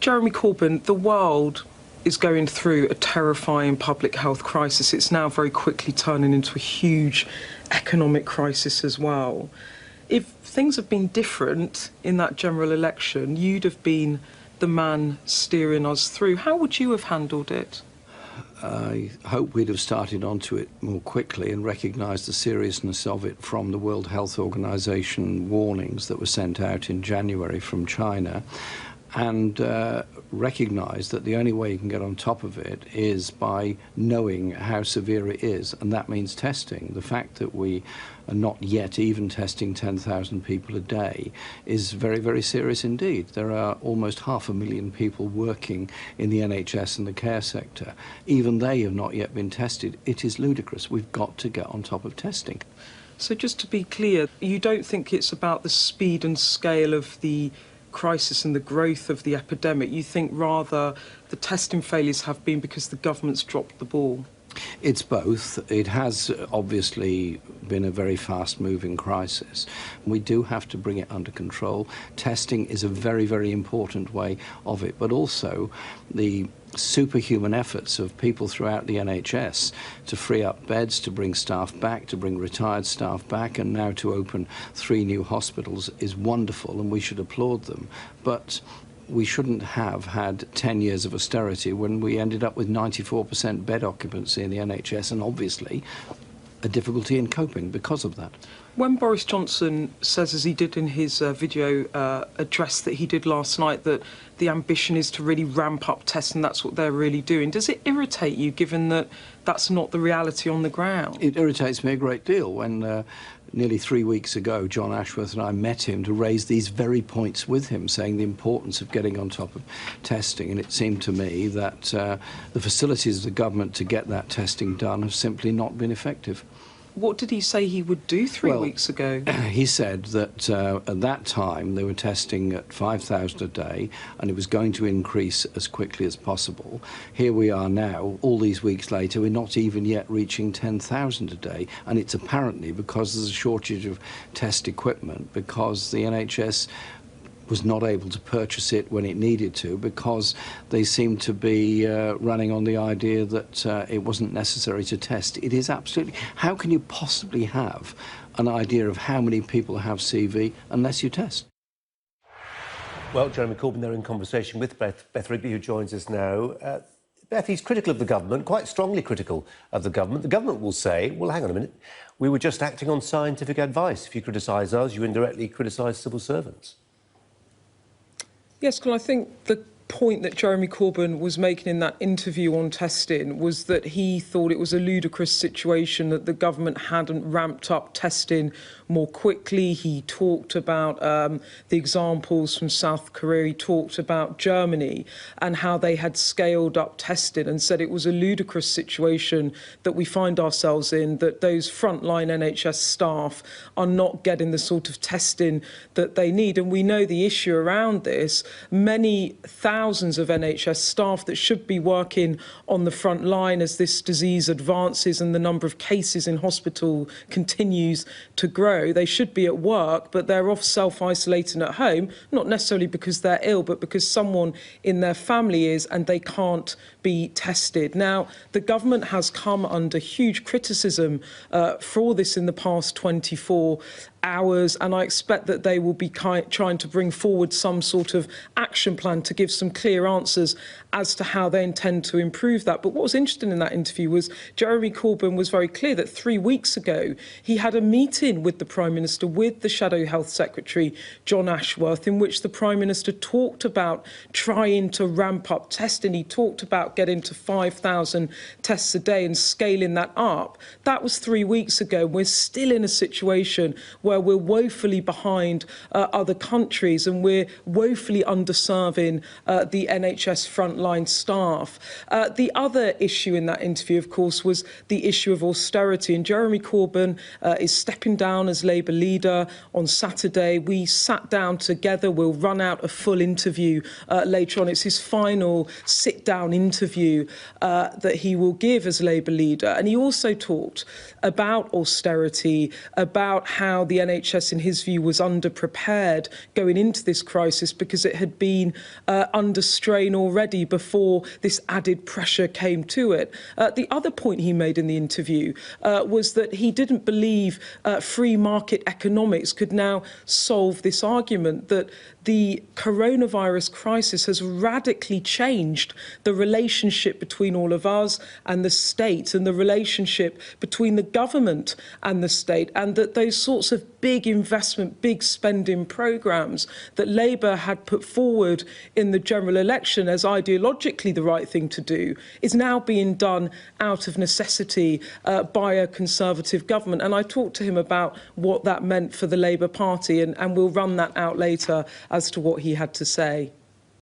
Jeremy Corbyn, the world is going through a terrifying public health crisis. It's now very quickly turning into a huge economic crisis as well. If things had been different in that general election, you'd have been the man steering us through. How would you have handled it? I hope we'd have started onto it more quickly and recognised the seriousness of it from the World Health Organization warnings that were sent out in January from China, and recognise that the only way you can get on top of it is by knowing how severe it is, and that means testing. The fact that we are not yet even testing 10,000 people a day is very, very serious indeed. There are almost 500,000 people working in the NHS and the care sector. Even they have not yet been tested. It is ludicrous. We've got to get on top of testing. So just to be clear, you don't think it's about the speed and scale of the crisis and the growth of the epidemic? You think rather the testing failures have been because the government's dropped the ball? It's both. It has obviously been a very fast-moving crisis. We do have to bring it under control. Testing is a very, very important way of it, but also the superhuman efforts of people throughout the NHS to free up beds, to bring staff back, to bring retired staff back, and now to open 3 new hospitals is wonderful, and we should applaud them. But we shouldn't have had 10 years of austerity when we ended up with 94% bed occupancy in the NHS, and obviously a difficulty in coping because of that. When Boris Johnson says, as he did in his video address that he did last night, that the ambition is to really ramp up testing, that's what they're really doing, does it irritate you, given that that's not the reality on the ground? It irritates me a great deal. When nearly 3 weeks ago, John Ashworth and I met him to raise these very points with him, saying the importance of getting on top of testing, and it seemed to me that the facilities of the government to get that testing done have simply not been effective. What did he say he would do 3 weeks ago? He said that at that time they were testing at 5,000 a day, and it was going to increase as quickly as possible. Here we are now, all these weeks later, we're not even yet reaching 10,000 a day, and it's apparently because there's a shortage of test equipment, because the NHS was not able to purchase it when it needed to, because they seem to be running on the idea that it wasn't necessary to test. It is absolutely... How can you possibly have an idea of how many people have CV unless you test? Well, Jeremy Corbyn there in conversation with Beth Rigby, who joins us now. Beth, he's critical of the government, quite strongly critical of the government. The government will say, well, hang on a minute, we were just acting on scientific advice. If you criticise us, you indirectly criticise civil servants. Yes, well, I think the point that Jeremy Corbyn was making in that interview on testing was that he thought it was a ludicrous situation that the government hadn't ramped up testing more quickly. He talked about the examples from South Korea. He talked about Germany and how they had scaled up testing, and said it was a ludicrous situation that we find ourselves in, that those frontline NHS staff are not getting the sort of testing that they need. And we know the issue around this. Many thousands of NHS staff that should be working on the front line as this disease advances and the number of cases in hospital continues to grow. They should be at work, but they're off self-isolating at home, not necessarily because they're ill, but because someone in their family is, and they can't be tested. Now, the government has come under huge criticism for all this in the past 24 hours, and I expect that they will be trying to bring forward some sort of action plan to give some clear answers as to how they intend to improve that. But what was interesting in that interview was Jeremy Corbyn was very clear that 3 weeks ago he had a meeting with the Prime Minister, with the Shadow Health Secretary, John Ashworth, in which the Prime Minister talked about trying to ramp up testing. He talked about getting to 5,000 tests a day and scaling that up. That was 3 weeks ago. We're still in a situation where we're woefully behind other countries, and we're woefully underserving the NHS frontline staff. The other issue in that interview, of course, was the issue of austerity, and Jeremy Corbyn is stepping down as Labour leader on Saturday. We sat down together. We'll run out a full interview later on. It's his final sit-down interview that he will give as Labour leader, and he also talked about austerity, about how the the NHS, in his view, was underprepared going into this crisis because it had been under strain already before this added pressure came to it. The other point he made in the interview was that he didn't believe free market economics could now solve this argument, that the coronavirus crisis has radically changed the relationship between all of us and the state, and the relationship between the government and the state, and that those sorts of big investment, big spending programmes that Labour had put forward in the general election as ideologically the right thing to do is now being done out of necessity by a Conservative government. And I talked to him about what that meant for the Labour Party, and we'll run that out later as to what he had to say.